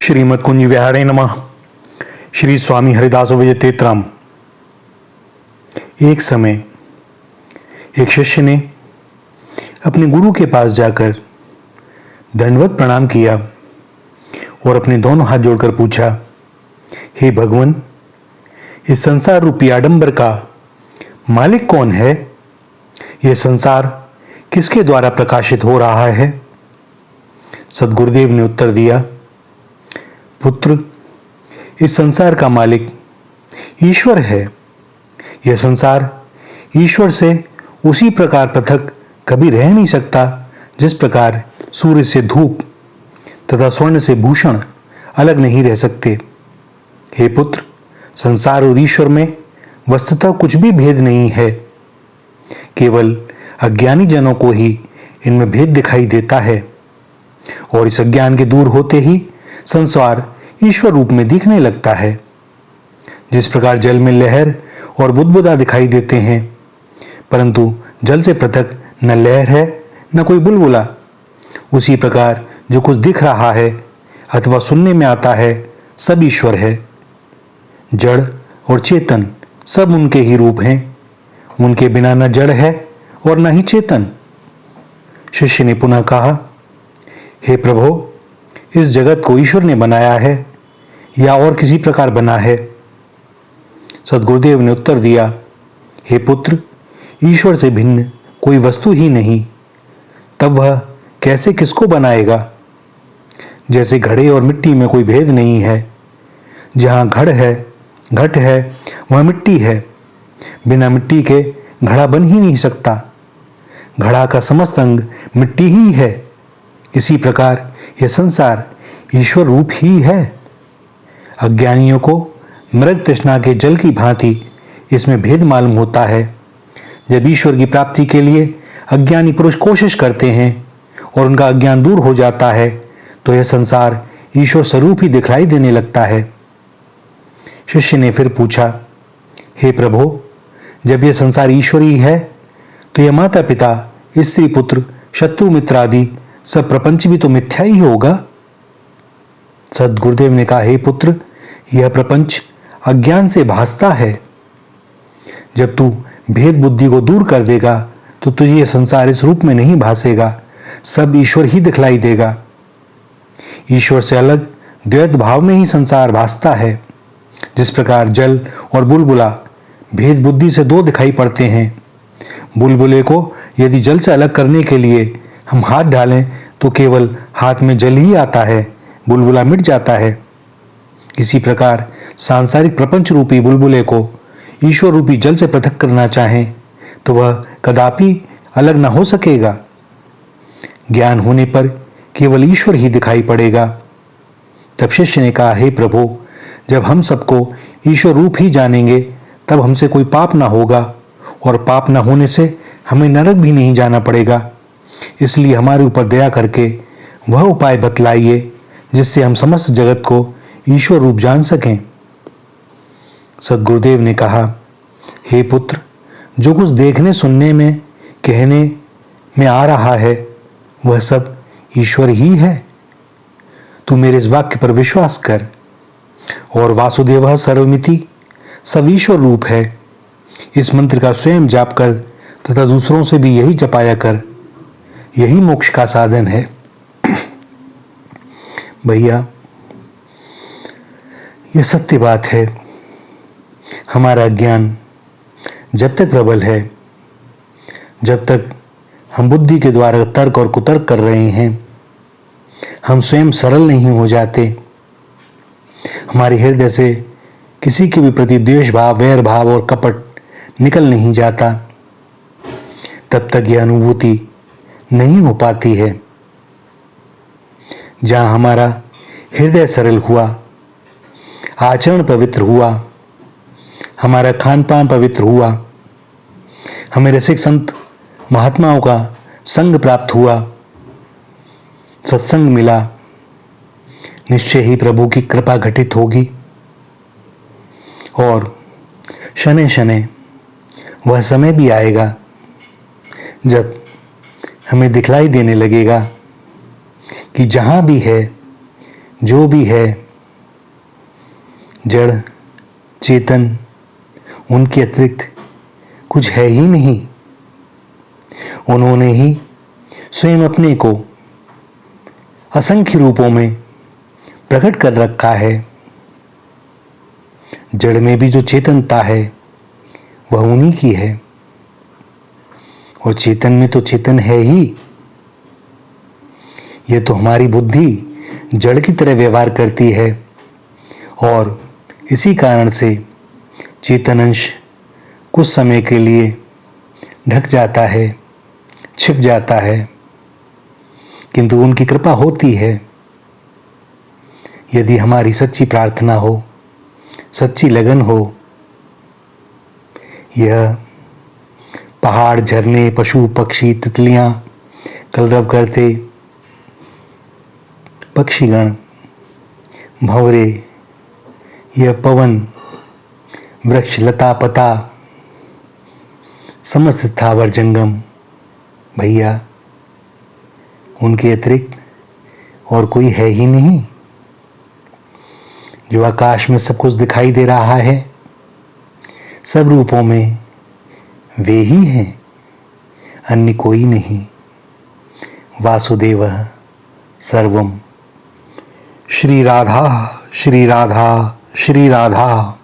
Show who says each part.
Speaker 1: श्रीमद् कुंज विहारे नमः। श्री स्वामी हरिदास विजयतेतराम। एक समय एक शिष्य ने अपने गुरु के पास जाकर दंडवत प्रणाम किया और अपने दोनों हाथ जोड़कर पूछा, हे भगवान, इस संसार रूपी आडंबर का मालिक कौन है? यह संसार किसके द्वारा प्रकाशित हो रहा है? सद्गुरुदेव ने उत्तर दिया, पुत्र, इस संसार का मालिक ईश्वर है। यह संसार ईश्वर से उसी प्रकार पृथक कभी रह नहीं सकता जिस प्रकार सूर्य से धूप तथा स्वर्ण से भूषण अलग नहीं रह सकते। हे पुत्र, संसार और ईश्वर में वस्तुतः कुछ भी भेद नहीं है। केवल अज्ञानी जनों को ही इनमें भेद दिखाई देता है और इस अज्ञान के दूर होते ही संसार ईश्वर रूप में दिखने लगता है। जिस प्रकार जल में लहर और बुदबुदा दिखाई देते हैं, परंतु जल से पृथक न लहर है न कोई बुलबुला, उसी प्रकार जो कुछ दिख रहा है अथवा सुनने में आता है सब ईश्वर है। जड़ और चेतन सब उनके ही रूप हैं। उनके बिना न जड़ है और न ही चेतन। शिष्य ने पुनः कहा, हे प्रभु, इस जगत को ईश्वर ने बनाया है या और किसी प्रकार बना है? सद्गुरुदेव ने उत्तर दिया, हे पुत्र, ईश्वर से भिन्न कोई वस्तु ही नहीं, तब वह कैसे किसको बनाएगा? जैसे घड़े और मिट्टी में कोई भेद नहीं है। जहां घड़ है, घट है, वह मिट्टी है। बिना मिट्टी के घड़ा बन ही नहीं सकता। घड़ा का समस्त अंग मिट्टी ही है। इसी प्रकार यह संसार ईश्वर रूप ही है। अज्ञानियों को मृग तृष्णा के जल की भांति इसमें भेद मालूम होता है। जब ईश्वर की प्राप्ति के लिए अज्ञानी पुरुष कोशिश करते हैं और उनका अज्ञान दूर हो जाता है, तो यह संसार ईश्वर स्वरूप ही दिखलाई देने लगता है। शिष्य ने फिर पूछा, हे प्रभु, जब यह संसार ईश्वरी है, तो यह माता पिता, स्त्री पुत्र, शत्रु मित्र आदि सब प्रपंच भी तो मिथ्या ही होगा। सद्गुरुदेव ने कहा, हे पुत्र, यह प्रपंच अज्ञान से भासता है। जब तू भेद बुद्धि को दूर कर देगा तो तुझे यह संसार इस रूप में नहीं भासेगा, सब ईश्वर ही दिखलाई देगा। ईश्वर से अलग द्वैत भाव में ही संसार भासता है। जिस प्रकार जल और बुलबुला भेद बुद्धि से दो दिखाई पड़ते हैं। बुलबुले को यदि जल से अलग करने के लिए हम हाथ डालें तो केवल हाथ में जल ही आता है, बुलबुला मिट जाता है। इसी प्रकार सांसारिक प्रपंच रूपी बुलबुले को ईश्वर रूपी जल से पृथक करना चाहें तो वह कदापि अलग न हो सकेगा। ज्ञान होने पर केवल ईश्वर ही दिखाई पड़ेगा। तब शिष्य ने कहा, हे प्रभु, जब हम सबको ईश्वर रूप ही जानेंगे तब हमसे कोई पाप ना होगा और पाप न होने से हमें नरक भी नहीं जाना पड़ेगा। इसलिए हमारे ऊपर दया करके वह उपाय बतलाइए जिससे हम समस्त जगत को ईश्वर रूप जान सकें। सद्गुरुदेव ने कहा, हे पुत्र, जो कुछ देखने सुनने में कहने में आ रहा है वह सब ईश्वर ही है। तू मेरे इस वाक्य पर विश्वास कर। और वासुदेवः सर्वमिति, सब ईश्वर रूप है। इस मंत्र का स्वयं जाप कर तथा दूसरों से भी यही जपाया कर। यही मोक्ष का साधन है। भैया, यह सत्य बात है। हमारा ज्ञान जब तक प्रबल है, जब तक हम बुद्धि के द्वारा तर्क और कुतर्क कर रहे हैं, हम स्वयं सरल नहीं हो जाते। हमारे हृदय से किसी के भी प्रति द्वेष भाव, वैर भाव और कपट निकल नहीं जाता, तब तक यह अनुभूति नहीं हो पाती है। जहां हमारा हृदय सरल हुआ, आचरण पवित्र हुआ, हमारा खान पान पवित्र हुआ, हमें रसिक संत महात्माओं का संग प्राप्त हुआ, सत्संग मिला, निश्चय ही प्रभु की कृपा घटित होगी और शनै शनै वह समय भी आएगा जब हमें दिखलाई देने लगेगा कि जहां भी है जो भी है जड़ चेतन, उनके अतिरिक्त कुछ है ही नहीं। उन्होंने ही स्वयं अपने को असंख्य रूपों में प्रकट कर रखा है। जड़ में भी जो चेतनता है वह उन्हीं की है, और चेतन में तो चेतन है ही। यह तो हमारी बुद्धि जड़ की तरह व्यवहार करती है, और इसी कारण से चेतन अंश कुछ समय के लिए ढक जाता है, छिप जाता है, किंतु उनकी कृपा होती है। यदि हमारी सच्ची प्रार्थना हो, सच्ची लगन हो, यह पहाड़, झरने, पशु पक्षी, तितलियां, कलरव करते पक्षीगण, भंवरे, यह पवन, वृक्ष, लता पता, समस्त स्थावर जंगम, भैया उनके अतिरिक्त और कोई है ही नहीं। जो आकाश में सब कुछ दिखाई दे रहा है, सब रूपों में वे ही हैं, अन्य कोई नहीं। वासुदेवः सर्वम। श्री राधा, श्री राधा, श्री राधा।